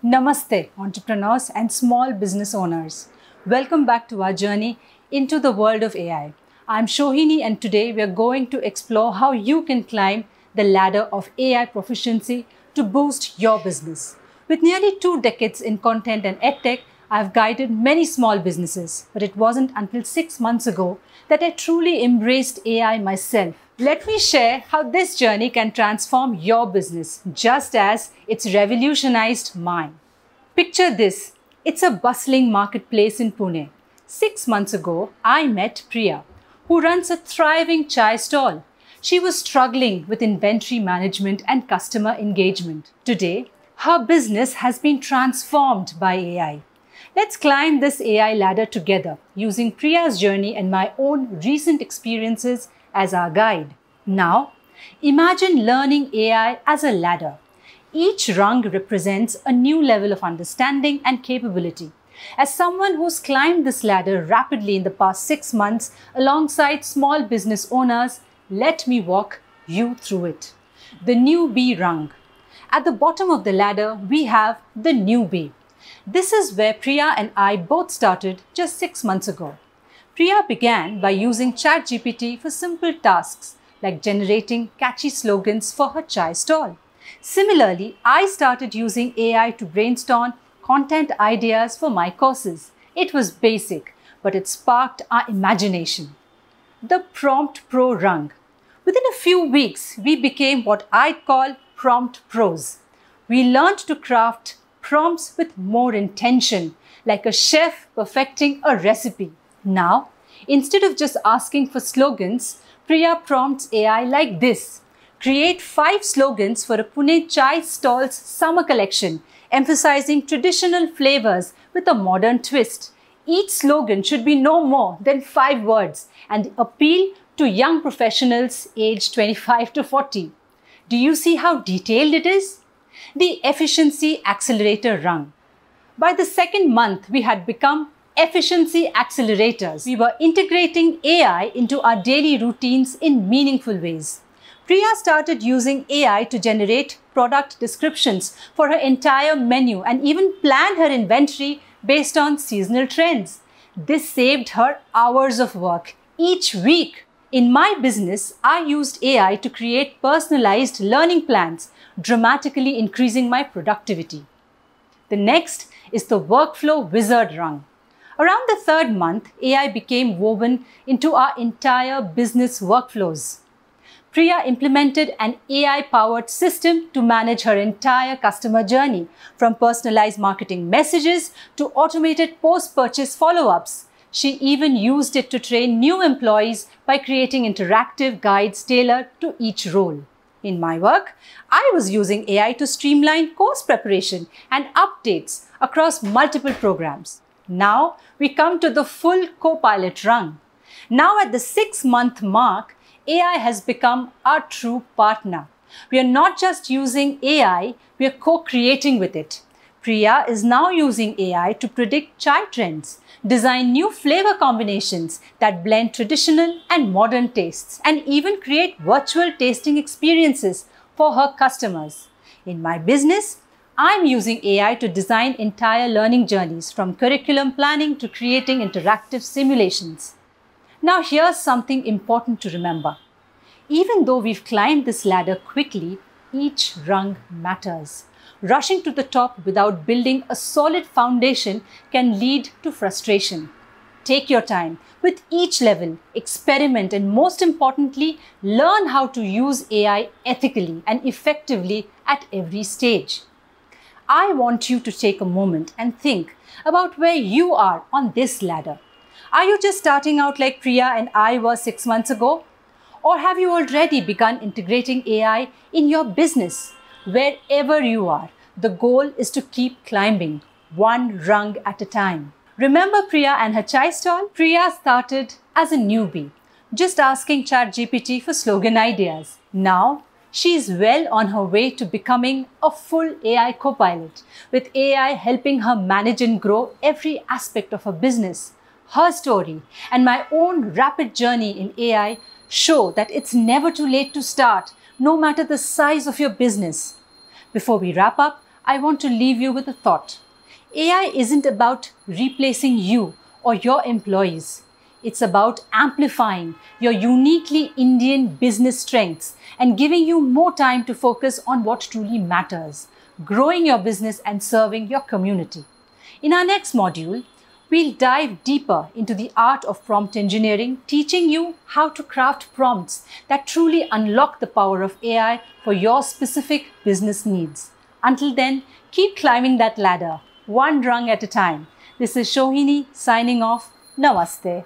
Namaste, entrepreneurs and small business owners. Welcome back to our journey into the world of AI. I'm Shohini, and today we are going to explore how you can climb the ladder of AI proficiency to boost your business. With nearly 2 decades in content and edtech, I've guided many small businesses, but it wasn't until 6 months ago that I truly embraced AI myself. Let me share how this journey can transform your business, just as it's revolutionized mine. Picture this. It's a bustling marketplace in Pune. 6 months ago, I met Priya, who runs a thriving chai stall. She was struggling with inventory management and customer engagement. Today, her business has been transformed by AI. Let's climb this AI ladder together, using Priya's journey and my own recent experiences as our guide. Now, imagine learning AI as a ladder. Each rung represents a new level of understanding and capability. As someone who's climbed this ladder rapidly in the past 6 months alongside small business owners, let me walk you through it. The newbie rung. At the bottom of the ladder, we have the newbie. This is where Priya and I both started just 6 months ago. Priya began by using ChatGPT for simple tasks like generating catchy slogans for her chai stall. Similarly, I started using AI to brainstorm content ideas for my courses. It was basic, but it sparked our imagination. The Prompt Pro rung. Within a few weeks, we became what I'd call prompt pros. We learned to craft prompts with more intention, like a chef perfecting a recipe. Now, instead of just asking for slogans, Priya prompts AI like this. Create 5 slogans for a Pune chai stall's summer collection, emphasizing traditional flavors with a modern twist. Each slogan should be no more than 5 words and appeal to young professionals aged 25 to 40. Do you see how detailed it is? The Efficiency Accelerator rung. By the second month, we had become efficiency accelerators. We were integrating AI into our daily routines in meaningful ways. Priya started using AI to generate product descriptions for her entire menu and even plan her inventory based on seasonal trends. This saved her hours of work each week. In my business, I used AI to create personalized learning plans, dramatically increasing my productivity. The next is the Workflow Wizard rung. Around the 3rd month, AI became woven into our entire business workflows. Priya implemented an AI-powered system to manage her entire customer journey, from personalized marketing messages to automated post-purchase follow-ups. She even used it to train new employees by creating interactive guides tailored to each role. In my work, I was using AI to streamline course preparation and updates across multiple programs. Now we come to the full co-pilot rung. Now at the 6-month mark, AI has become our true partner. We are not just using AI, we are co-creating with it. Priya is now using AI to predict chai trends, design new flavor combinations that blend traditional and modern tastes, and even create virtual tasting experiences for her customers. In my business, I'm using AI to design entire learning journeys, from curriculum planning to creating interactive simulations. Now here's something important to remember. Even though we've climbed this ladder quickly, each rung matters. Rushing to the top without building a solid foundation can lead to frustration. Take your time. With each level, experiment, and most importantly, learn how to use AI ethically and effectively at every stage. I want you to take a moment and think about where you are on this ladder. Are you just starting out like Priya and I were 6 months ago? Or have you already begun integrating AI in your business? Wherever you are, the goal is to keep climbing, one rung at a time. Remember Priya and her chai stall? Priya started as a newbie, just asking ChatGPT for slogan ideas. Now, she is well on her way to becoming a full AI co-pilot, with AI helping her manage and grow every aspect of her business. Her story and my own rapid journey in AI show that it's never too late to start, no matter the size of your business. Before we wrap up, I want to leave you with a thought. AI isn't about replacing you or your employees. It's about amplifying your uniquely Indian business strengths and giving you more time to focus on what truly matters, growing your business and serving your community. In our next module, we'll dive deeper into the art of prompt engineering, teaching you how to craft prompts that truly unlock the power of AI for your specific business needs. Until then, keep climbing that ladder, one rung at a time. This is Shohini signing off. Namaste.